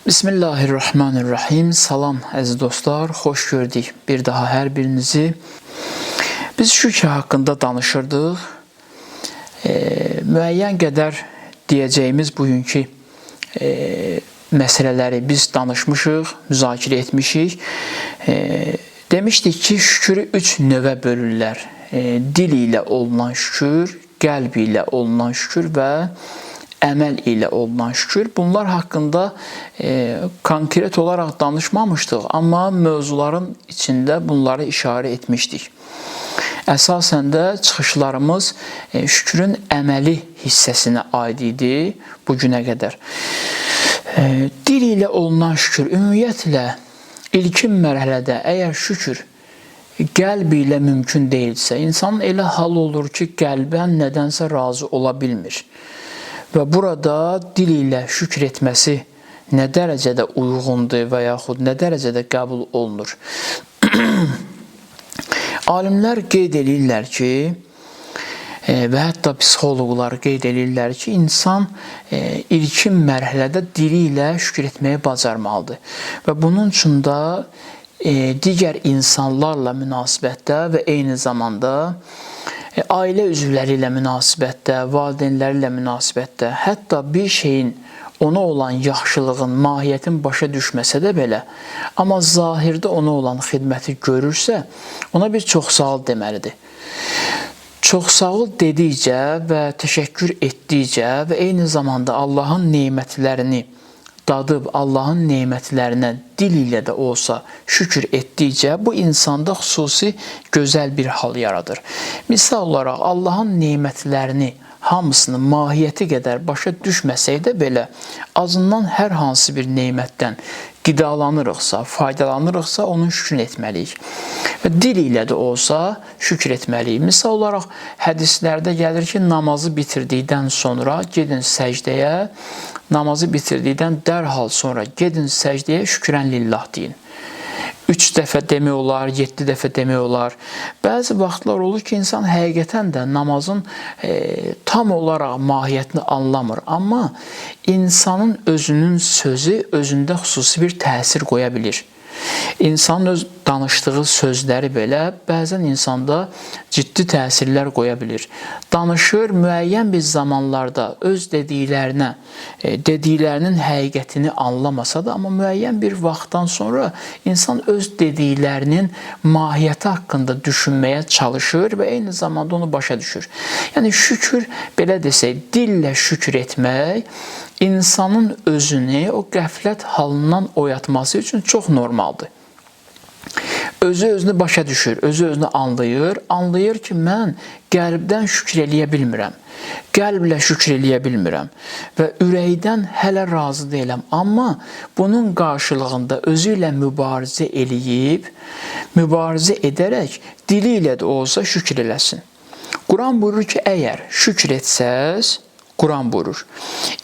Bismillahirrahmanirrahim. Salam əziz dostlar, xoş gördük bir daha hər birinizi. Biz şükür haqqında danışırdıq. Müəyyən qədər deyəcəyimiz bugünkü məsələləri biz danışmışıq, müzakirə etmişik. Demişdik ki, şükürü 3 növə bölürlər. Dil ilə olunan şükür, qəlb ilə olunan şükür və əməl ilə olunan şükür. Bunlar haqqında konkret olaraq danışmamışdıq, amma mövzuların içində bunları işarə etmişdik. Əsasən də çıxışlarımız şükürün əməli hissəsinə aid idi bu günə qədər. Dil ilə olunan şükür, ümumiyyətlə ilkin mərhələdə əgər şükür qəlb ilə mümkün deyilsə, insanın elə hal olur ki, qəlbən nədənsə razı ola bilmir. Və burada dil ilə şükür etməsi nə dərəcədə uyğundur və yaxud nə dərəcədə qəbul olunur. Alimlər qeyd edirlər ki, və hətta psixoloqlar qeyd edirlər ki, insan ilkin mərhələdə dili ilə şükür etməyi bacarmalıdır. Və bunun üçün də digər insanlarla münasibətdə və eyni zamanda ailə üzvləri ilə münasibətdə, valideynləri ilə münasibətdə, hətta bir şeyin ona olan yaxşılığın, mahiyyətin başa düşməsə də belə, amma zahirdə ona olan xidməti görürsə, ona bir çox sağ ol deməlidir. Çox sağ ol dedikcə və təşəkkür etdikcə və eyni zamanda Allahın nemətlərini dadıb, Allahın nemətlərinə dil ilə də olsa şükür etdikcə bu insanda xüsusi gözəl bir hal yaradır. Misal olaraq Allahın nemətlərini hamısını mahiyyəti qədər başa düşməsək də belə, azından hər hansı bir nemətdən qidalanırıqsa, faydalanırıqsa onun şükür etməliyik. Və dil ilə də olsa şükür etməliyik. Misal olaraq hədislərdə gəlir ki, namazı bitirdikdən sonra gedin səcdəyə, namazı bitirdikdən dərhal sonra gedin səcdəyə şükrən lillah deyin. 3 dəfə demək olar, 7 dəfə demək olar. Bəzi vaxtlar olur ki, insan həqiqətən də namazın tam olaraq mahiyyətini anlamır. Amma insanın özünün sözü özündə xüsusi bir təsir qoya bilir. İnsanın öz danışdığı sözləri belə bəzən insanda ciddi təsirlər qoya bilir. Danışır, müəyyən bir zamanlarda öz dediklərinin həqiqətini anlamasa da, amma müəyyən bir vaxtdan sonra insan öz dediklərinin mahiyyəti haqqında düşünməyə çalışır və eyni zamanda onu başa düşür. Yəni şükür, belə desək, dillə şükür etmək insanın özünü o qəflət halından oyatması üçün çox normaldır. Özü özünü başa düşür, özü özünü anlayır ki, mən qəlbdən şükür eləyə bilmirəm, qəlblə şükür eləyə bilmirəm və ürəkdən hələ razı deyiləm. Amma bunun qarşılığında özü ilə mübarizə eləyib, mübarizə edərək dili ilə də olsa şükür eləsin. Quran buyurur ki, əgər şükür etsəz, Quran buyurur.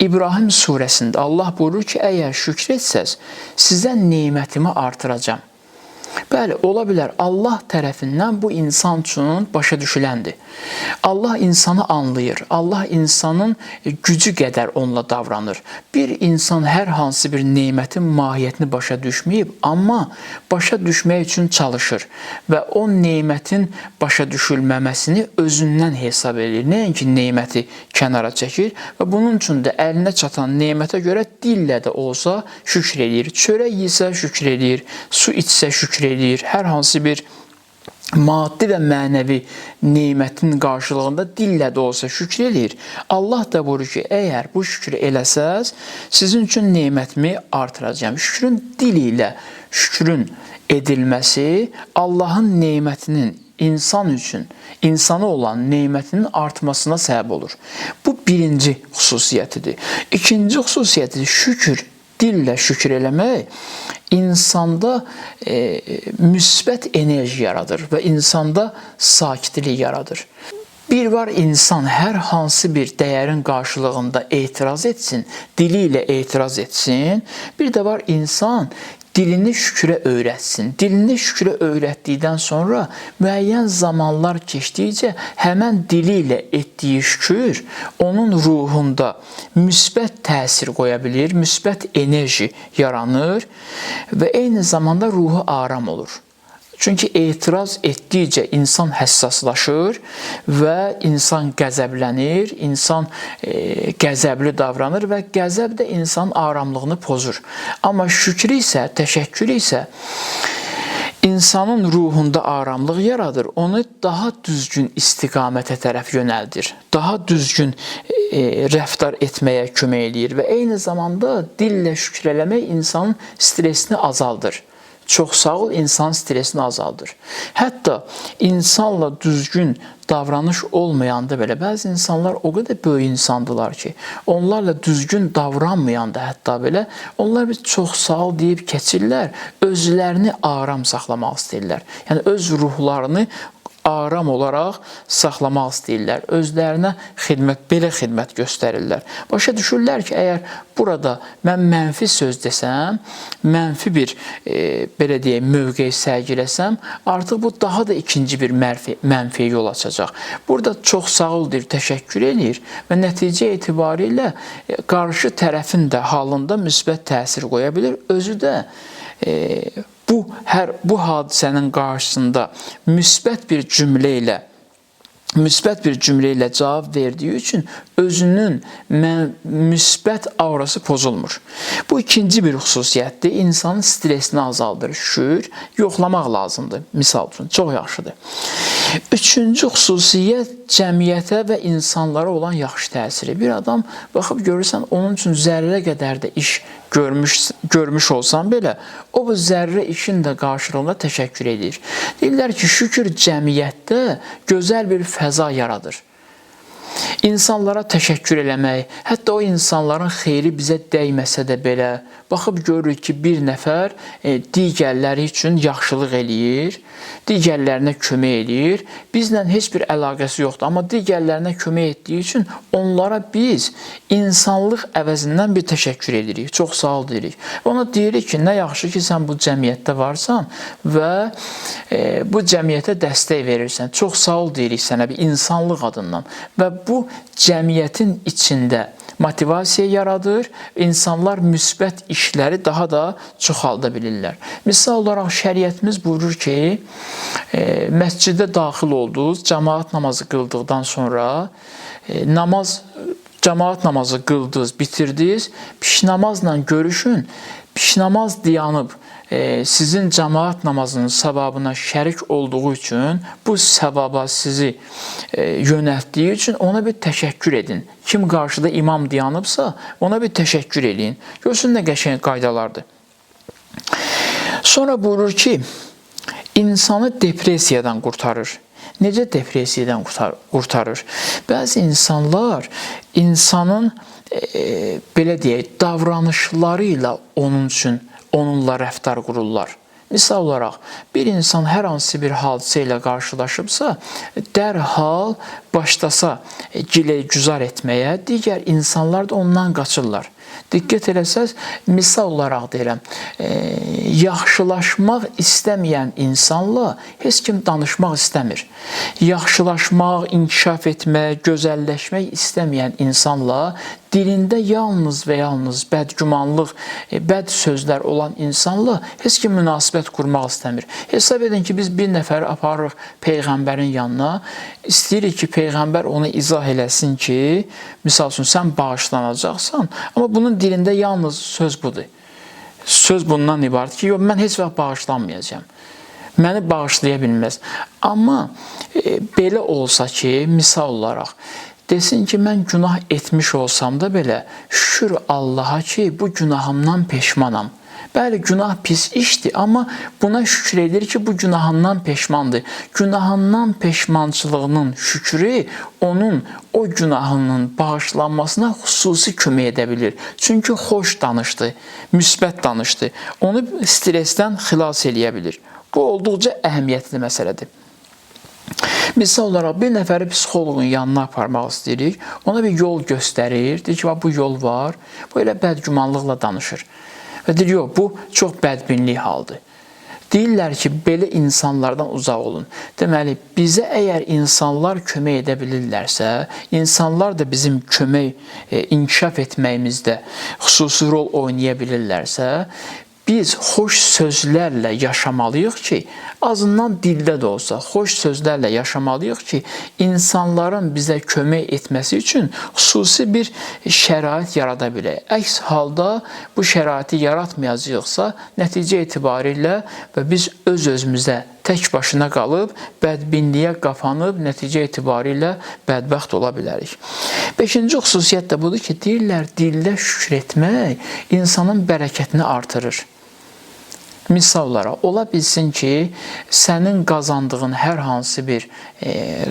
İbrahim surəsində Allah buyurur ki, əgər şükür etsəz, sizə nemətimi artıracam. Bəli, ola bilər Allah tərəfindən bu insan üçün başa düşüləndir. Allah insanı anlayır, Allah insanın gücü qədər onunla davranır. Bir insan hər hansı bir nemətin mahiyyətini başa düşməyib, amma başa düşmək üçün çalışır və o nemətin başa düşülməməsini özündən hesab edir. Nəinki neməti kənara çəkir və bunun üçün də əlinə çatan nemətə görə dillə də olsa şükür edir. Çörək yesə şükür edir, su içsə şükür edir, hər hansı bir maddi və mənəvi nemətin qarşılığında dillə də olsa şükür edir. Allah da buyurur ki, əgər bu şükrü eləsəz, sizin üçün nemətimi artıracağım. Şükrün dil ilə şükrün edilməsi Allahın nemətinin insan üçün, insana olan nemətinin artmasına səbəb olur. Bu birinci xüsusiyyətidir. İkinci xüsusiyyətidir, şükür. Dillə şükür eləmək insanda müsbət enerji yaradır və insanda sakitlik yaradır. Bir var insan hər hansı bir dəyərin qarşılığında etiraz etsin, dili ilə etiraz etsin. Bir də var insan dilini şükrə öyrətsin. Dilini şükrə öyrətdikdən sonra müəyyən zamanlar keçdikcə həmən dili ilə etdiyi şükür onun ruhunda müsbət təsir qoya bilir, müsbət enerji yaranır və eyni zamanda ruhu aram olur. Çünki etiraz etdikcə insan həssaslaşır və insan qəzəblənir, insan qəzəbli davranır və qəzəb də insanın aramlığını pozur. Amma şükür isə, təşəkkür isə insanın ruhunda aramlıq yaradır, onu daha düzgün istiqamətə tərəf yönəldir, daha düzgün rəftar etməyə kömək eləyir və eyni zamanda dillə şükür eləmək insanın stresini azaldır. Çox sağ ol, insan stresini azaldır. Hətta insanla düzgün davranış olmayanda belə, bəzi insanlar o qədər böyük insandılar ki, onlarla düzgün davranmayanda hətta belə, onlar bir çox sağ ol deyib keçirlər, özlərini aram saxlamaq istəyirlər. Yəni, öz ruhlarını aram olaraq saxlamaq istəyirlər. Özlərinə belə xidmət göstərirlər. Başa düşürlər ki, əgər burada mən mənfi söz desəm, mənfi bir, belə deyək, mövqeyi sərgiləsəm, artıq bu daha da ikinci bir mənfiyə yol açacaq. Burada çox sağ ol deyir, təşəkkür edir və nəticə etibarilə qarşı tərəfin də halında müsbət təsir qoya bilir. Özü də bu hadisənin qarşısında müsbət bir cümlə ilə cavab verdiyi üçün özünün müsbət aurası pozulmur. Bu ikinci bir xüsusiyyətdir. İnsanın stresini azaldır. Şükür yoxlamaq lazımdır. Misal üçün, çox yaxşıdır. Üçüncü xüsusiyyət cəmiyyətə və insanlara olan yaxşı təsiri. Bir adam baxıb görürsən, onun üçün zərrə qədər də iş görmüş olsan belə, o bu zərrə işin də qarşılığında təşəkkür edir. Deyirlər ki, şükür cəmiyyətdə gözəl bir fəza yaradır. İnsanlara təşəkkür eləmək, hətta o insanların xeyri bizə dəyməsə də belə, baxıb görürük ki, bir nəfər digərləri üçün yaxşılıq eləyir, digərlərinə kömək eləyir, bizlə heç bir əlaqəsi yoxdur, amma digərlərinə kömək etdiyi üçün onlara biz insanlıq əvəzindən bir təşəkkür edirik, çox sağ ol deyirik. Ona deyirik ki, nə yaxşı ki, sən bu cəmiyyətdə varsan və bu cəmiyyətə dəstək verirsən, çox sağ ol deyirik sənə bir insanlıq adından və bu cəmiyyətin içində motivasiya yaradır, insanlar müsbət işləri daha da çoxalda bilirlər. Misal olaraq şəriətimiz buyurur ki, məscidə daxil oldunuz, cəmaat namazı qıldıqdan sonra, cəmaat namazı qıldınız, bitirdiniz, pişnamazla görüşün, pişnamaz dayanıb, sizin cəmaat namazının savabına şərik olduğu üçün, bu savaba sizi yönəltdiyi üçün ona bir təşəkkür edin. Kim qarşıda imam dayanıbsa, ona bir təşəkkür edin. Görsün nə qəşəng qaydalardır. Sonra buyurur ki, insanı depresiyadan qurtarır. Necə depresiyadan qurtarır? Bəzi insanlar insanın, belə deyək, davranışları ilə onun üçün onunla rəftar qururlar. Misal olaraq, bir insan hər hansı bir hadisə ilə qarşılaşıbsa, dərhal başlasa gilə-güzar etməyə, digər insanlar da ondan qaçırlar. Diqqət eləsəz, misal olaraq deyirəm, yaxşılaşmaq istəməyən insanla heç kim danışmaq istəmir. Yaxşılaşmaq, inkişaf etmək, gözəlləşmək istəməyən insanla dilində yalnız və yalnız bədgümanlıq, bəd sözlər olan insanla heç kim münasibət qurmaq istəmir. Hesab edin ki, biz bir nəfəri aparırıq Peyğəmbərin yanına, istəyirik ki, Peyğəmbər onu izah eləsin ki, misal üçün, sən bağışlanacaqsan, amma bunun dilində yalnız söz budur. Söz bundan ibarət ki, yox, mən heç vaxt bağışlanmayacağam. Məni bağışlaya bilməz. Amma belə olsa ki, misal olaraq, desin ki, mən günah etmiş olsam da belə, şükür Allaha ki, bu günahımdan peşmanam. Bəli, günah pis işdir, amma buna şükür edir ki, bu günahından peşmandır. Günahından peşmançılığının şükrü onun o günahının bağışlanmasına xüsusi kömək edə bilir. Çünki xoş danışdı, müsbət danışdı. Onu stresdən xilas eləyə bilir. Bu olduqca əhəmiyyətli məsələdir. Misal olaraq, bir nəfəri psixoloqun yanına aparmaq istəyirik, ona bir yol göstərir, deyir ki, bu yol var, bu elə bədgümanlıqla danışır. Və deyir, yox, bu çox bədbinlik haldır. Deyirlər ki, belə insanlardan uzaq olun. Deməli, bizə əgər insanlar kömək edə bilirlərsə, insanlar da bizim inkişaf etməyimizdə xüsusi rol oynaya bilirlərsə, biz xoş sözlərlə yaşamalıyıq ki, azından dildə də olsa, xoş sözlərlə yaşamalıyıq ki, insanların bizə kömək etməsi üçün xüsusi bir şərait yarada bilək. Əks halda bu şəraiti yaratmayacaqsa, nəticə etibarilə və biz öz-özümüzə tək başına qalıb, bədbinliyə qapanıb, nəticə etibarilə bədbəxt ola bilərik. 5-ci xüsusiyyət də budur ki, deyirlər, dildə şükür etmək insanın bərəkətini artırır. Misal olaraq, ola bilsin ki, sənin qazandığın hər hansı bir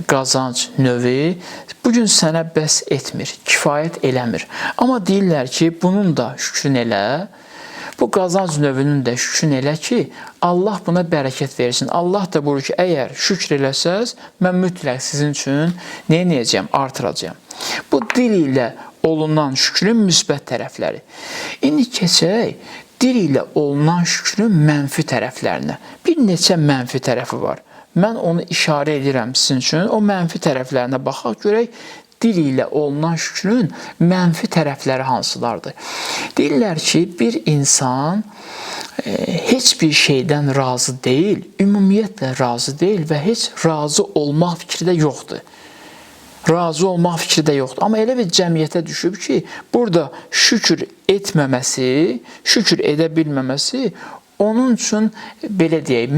qazanc növü bugün sənə bəs etmir, kifayət eləmir. Amma deyirlər ki, bunun da şükrün elə, bu qazanc növünün də şükrün elə ki, Allah buna bərəkət versin. Allah da buyurur ki, əgər şükr eləsəz, mən mütləq sizin üçün nə edəcəyəm? Artıracağam. Bu dil ilə olunan şükrün müsbət tərəfləri. İndi keçək dil ilə olunan şükrün mənfi tərəflərinə. Bir neçə mənfi tərəfi var. Mən onu işarə edirəm sizin üçün. O mənfi tərəflərinə baxaq, görək dil ilə olunan şükrün mənfi tərəfləri hansılardır. Deyirlər ki, bir insan heç bir şeydən razı deyil, ümumiyyətlə razı deyil və heç razı olmaq fikri də yoxdur. Razı olmaq fikri də yoxdur. Amma elə bir cəmiyyətə düşüb ki, burada şükür etməməsi, şükür edə bilməməsi onun üçün, belə deyək,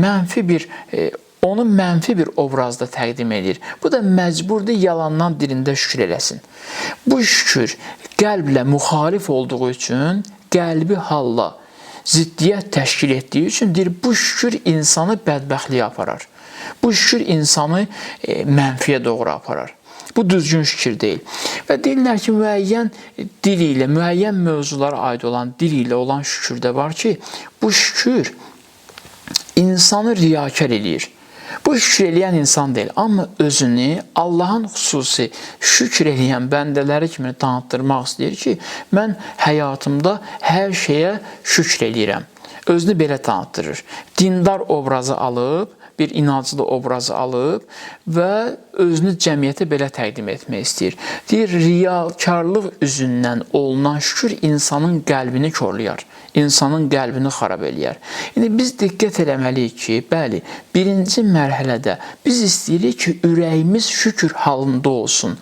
onu mənfi bir obrazda təqdim edir. Bu da məcburdur yalandan dilində şükür eləsin. Bu şükür qəlblə müxalif olduğu üçün, qəlbi halla ziddiyyət təşkil etdiyi üçün deyir, bu şükür insanı bədbəxtliyə aparar. Bu şükür insanı mənfiyə doğru aparar. Bu düzgün şükür deyil. Və deyirlər ki, müəyyən dil ilə, müəyyən mövzulara aid olan dil ilə olan şükür də var ki, bu şükür insanı riyakar eləyir. Bu şükür eləyən insan deyil, amma özünü Allahın xüsusi şükür eləyən bəndələri kimi tanıtdırmaq istəyir ki, mən həyatımda hər şeyə şükür eləyirəm. Özünü belə tanıtdırır. Dindar obrazı alıb, bir inanclı obrazı alıb və özünü cəmiyyətə belə təqdim etmək istəyir. Deyir, riyakarlıq üzündən olunan şükür insanın qəlbini korlayar, insanın qəlbini xarab eləyər. Yəni, biz diqqət eləməliyik ki, bəli, birinci mərhələdə biz istəyirik ki, ürəyimiz şükür halında olsun.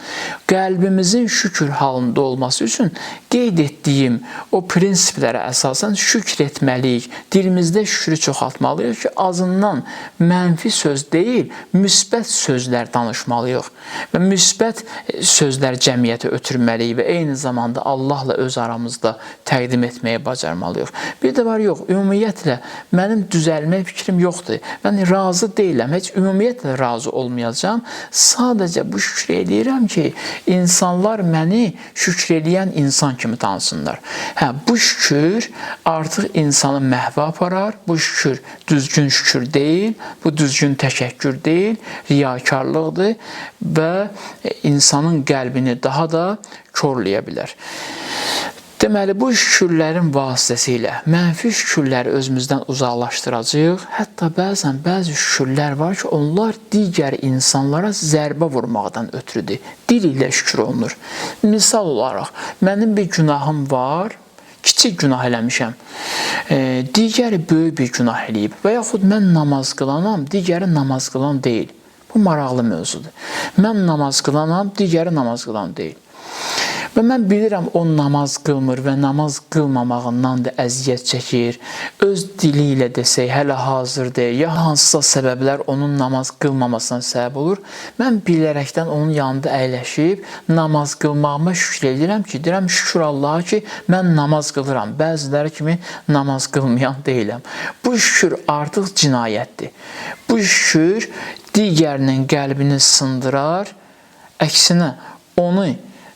Qəlbimizin şükür halında olması üçün qeyd etdiyim o prinsiplərə əsasən şükür etməliyik. Dilimizdə şükrü çoxaltmalıyıq ki, azından mənfi söz deyil, müsbət sözlər danışmalıyıq və müsbət sözlər cəmiyyətə ötürməliyik və eyni zamanda Allahla öz aramızda təqdim etməyə bacarmalıyıq. Bir də var, yox, ümumiyyətlə mənim düzəlmək fikrim yoxdur. Mən razı deyiləm, heç ümumiyyətlə razı olmayacağam. Sadəcə bu şükür edirəm ki, insanlar məni şükür eləyən insan kimi tanısınlar. Bu şükür artıq insanı məhvə aparar, bu şükür düzgün şükür deyil, bu düzgün təşəkkür deyil, riyakarlıqdır və insanın qəlbini daha da korlaya bilər. Deməli, bu şükürlərin vasitəsilə mənfi şükürləri özümüzdən uzaqlaşdıracağıq. Hətta bəzi şükürlər var ki, onlar digər insanlara zərbə vurmaqdan ötürüdür. Dil ilə şükür olunur. Misal olaraq, mənim bir günahım var, kiçik günah eləmişəm, digəri böyük bir günah eləyib və yaxud mən namaz qılanam, digəri namaz qılan deyil. Bu maraqlı mövzudur. Mən namaz qılanam, digəri namaz qılan deyil. Və mən bilirəm, o namaz qılmır və namaz qılmamağından da əziyyət çəkir. Öz dili ilə desək, hələ hazır deyil, ya hansısa səbəblər onun namaz qılmamasına səbəb olur. Mən bilərəkdən onun yanında əyləşib, namaz qılmağıma şükür edirəm ki, deyirəm, şükür Allaha ki, mən namaz qılıram. Bəziləri kimi namaz qılmayan deyiləm. Bu şükür artıq cinayətdir. Bu şükür digərinin qəlbini sındırar, əksinə onu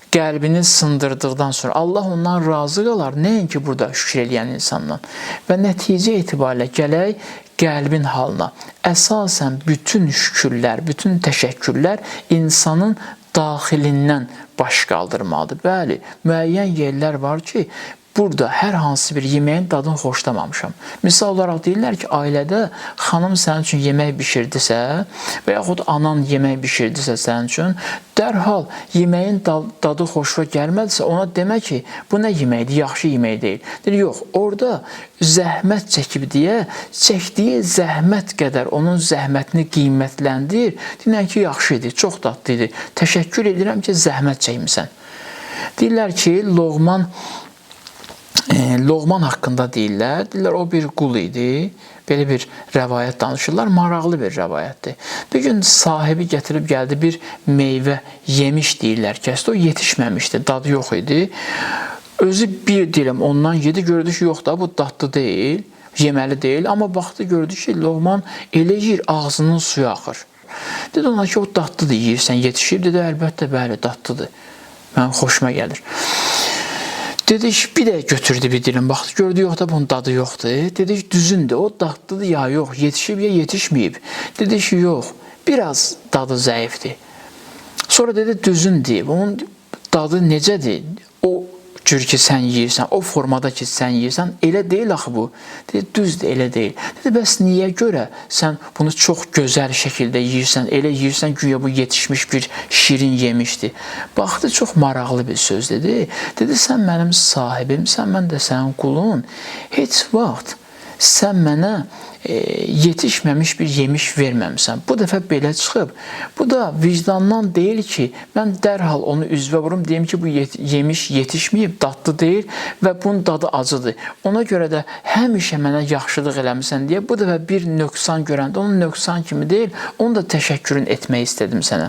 qəlbini sındırdıqdan sonra Allah ondan razı qalar, nəinki burada şükür eləyən insandan. Və nəticə etibarilə gələk qəlbin halına. Əsasən bütün şükürlər, bütün təşəkkürlər insanın daxilindən baş qaldırmalıdır. Bəli, müəyyən yerlər var ki, burada hər hansı bir yeməyin dadını xoşlamamışam. Misal olaraq deyirlər ki, ailədə xanım sənin üçün yemək bişirdisə və yaxud anan yemək bişirdisə sənin üçün, dərhal yeməyin dadı xoşuna gəlmədisə ona demək ki, bu nə yeməkdir, yaxşı yemək deyil. Deyir, yox, orada zəhmət çəkib deyə, çəkdiyi zəhmət qədər onun zəhmətini qiymətləndir. Deyirlər ki, yaxşı idi, çox dadlı idi. Təşəkkür edirəm ki, zəhmət çəkmisən. Deyirlər ki, Loğman haqqında deyirlər. Deyirlər, o bir qul idi. Belə bir rəvayət danışırlar. Maraqlı bir rəvayətdir. Bir gün sahibi gətirib gəldi, bir meyvə yemiş deyirlər ki, o yetişməmişdi, dadı yox idi. Özü bir dilim ondan yedi, gördü ki, yox da, bu dadlı deyil, yeməli deyil. Amma baxdı, gördü ki, Loğman elə yiyir, ağzının suyu axır. Dedi ona ki, o dadlıdır, yiyirsən, yetişib. Dedi, əlbəttə, bəli, dadlıdır. Mənim xoşuma gəlir. Dedi ki, bir də götürdü bir dilim, baxdı, gördü, yox da bunun dadı yoxdur. Dedi ki, düzündür, o dadlıdır ya yox, yetişib ya yetişməyib. Dedi ki, yox, biraz dadı zəifdir. Sonra dedi, düzündür, onun dadı necədir? O cür ki, sən yiyirsən, o formada ki, sən yiyirsən, elə deyil axı bu. Dedi, düzdür, elə deyil. Dedi, bəs niyə görə sən bunu çox gözəl şəkildə yiyirsən, elə yiyirsən, güya bu yetişmiş bir şirin yemişdir. Baxdı, çox maraqlı bir söz dedi. Dedi, sən mənim sahibimsən, mən də sənin qulun. Heç vaxt sən mənə yetişməmiş bir yemiş verməmisən. Bu dəfə belə çıxıb. Bu da vicdandan deyil ki, mən dərhal onu üzvə vurum, deyim ki, bu yemiş yetişməyib, dadlı deyil və bunun dadı acıdır. Ona görə də həmişə mənə yaxşılıq eləmisən deyə bu dəfə bir nöqsan görəndə, onun nöqsan kimi deyil, onu da təşəkkürün etmək istədim sənə.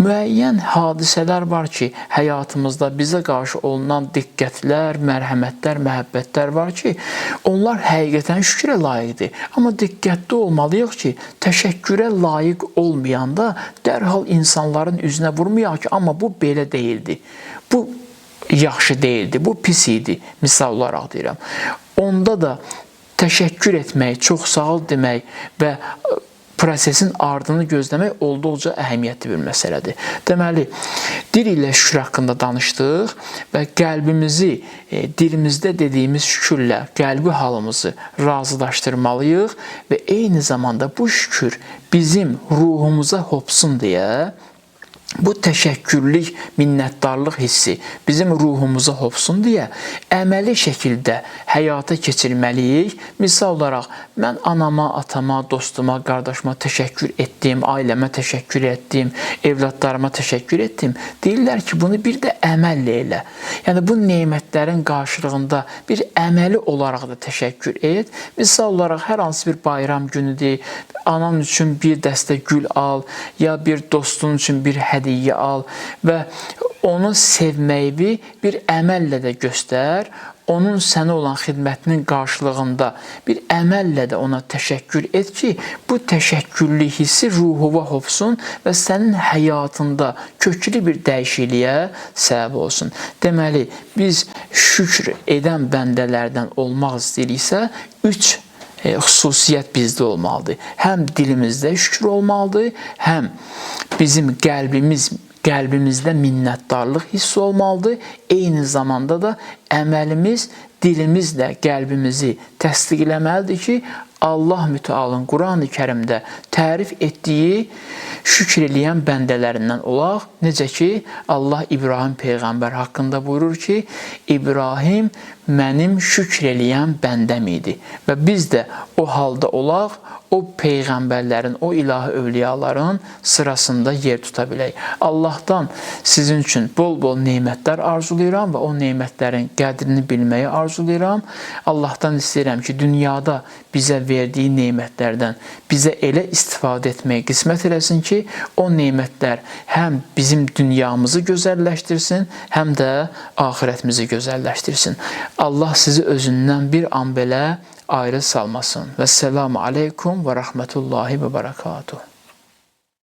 Müəyyən hadisələr var ki, həyatımızda bizə qarşı olunan diqqətlər, mərhəmətlər, məhəbbətlər var ki, onlar həqiqətən şükrə layiqdir. Amma diqqətli olmalıyıq ki, təşəkkürə layiq olmayanda dərhal insanların üzünə vurmayaq ki, amma bu belə deyildi, bu yaxşı deyildi, bu pis idi, misal olaraq deyirəm. Onda da təşəkkür etmək, çox sağ ol demək və prosesin ardını gözləmək olduqca əhəmiyyətli bir məsələdir. Deməli, dil ilə şükür haqqında danışdıq və qəlbimizi dilimizdə dediyimiz şükürlə qəlbi halımızı razılaşdırmalıyıq və eyni zamanda bu şükür bizim ruhumuza hopsun deyə, bu təşəkkürlük, minnətdarlıq hissi bizim ruhumuza hopsun deyə əməli şəkildə həyata keçirməliyik. Misal olaraq, mən anama, atama, dostuma, qardaşıma təşəkkür etdim, ailəmə təşəkkür etdim, evladlarıma təşəkkür etdim. Deyirlər ki, bunu bir də əməllə elə. Yəni, bu nemətlərin qarşılığında bir əməli olaraq da təşəkkür et. Misal olaraq, hər hansı bir bayram günüdür, anan üçün bir dəstə gül al, ya bir dostun üçün bir hədiyyə al və onu sevməyi bir əməllə də göstər. Onun sənə olan xidmətinin qarşılığında bir əməllə də ona təşəkkür et ki, bu təşəkkürlü hissi ruhuva hopsun və sənin həyatında köklü bir dəyişikliyə səbəb olsun. Deməli, biz şükr edən bəndələrdən olmaq istəyiriksə, 3 xüsusiyyət bizdə olmalıdır. Həm dilimizdə şükür olmalıdır, həm bizim qəlbimizdə minnətdarlıq hissi olmalıdır. Eyni zamanda da əməlimiz dilimizlə qəlbimizi təsdiqləməlidir ki, Allah Mütealın Quran-ı Kərimdə tərif etdiyi şükr eləyən bəndələrindən olaq. Necə ki, Allah İbrahim Peyğəmbər haqqında buyurur ki, İbrahim mənim şükr eləyən bəndəm idi. Və biz də o halda olaq, o peyğəmbərlərin, o ilahi övliyaların sırasında yer tuta bilək. Allahdan sizin üçün bol-bol nemətlər arzulayıram və o nemətlərin qədrini bilməyi arzulayıram. Allahdan istəyirəm ki, dünyada bizə verdiyi nemətlərdən bizə elə istifadə etməyi qismət eləsin ki, o nemətlər həm bizim dünyamızı gözəlləşdirsin, həm də axirətimizi gözəlləşdirsin. Allah sizi özündən bir an belə ayrı salmasın. Vəsselamu aleykum və rəhmətullahi və bərəkatuhu.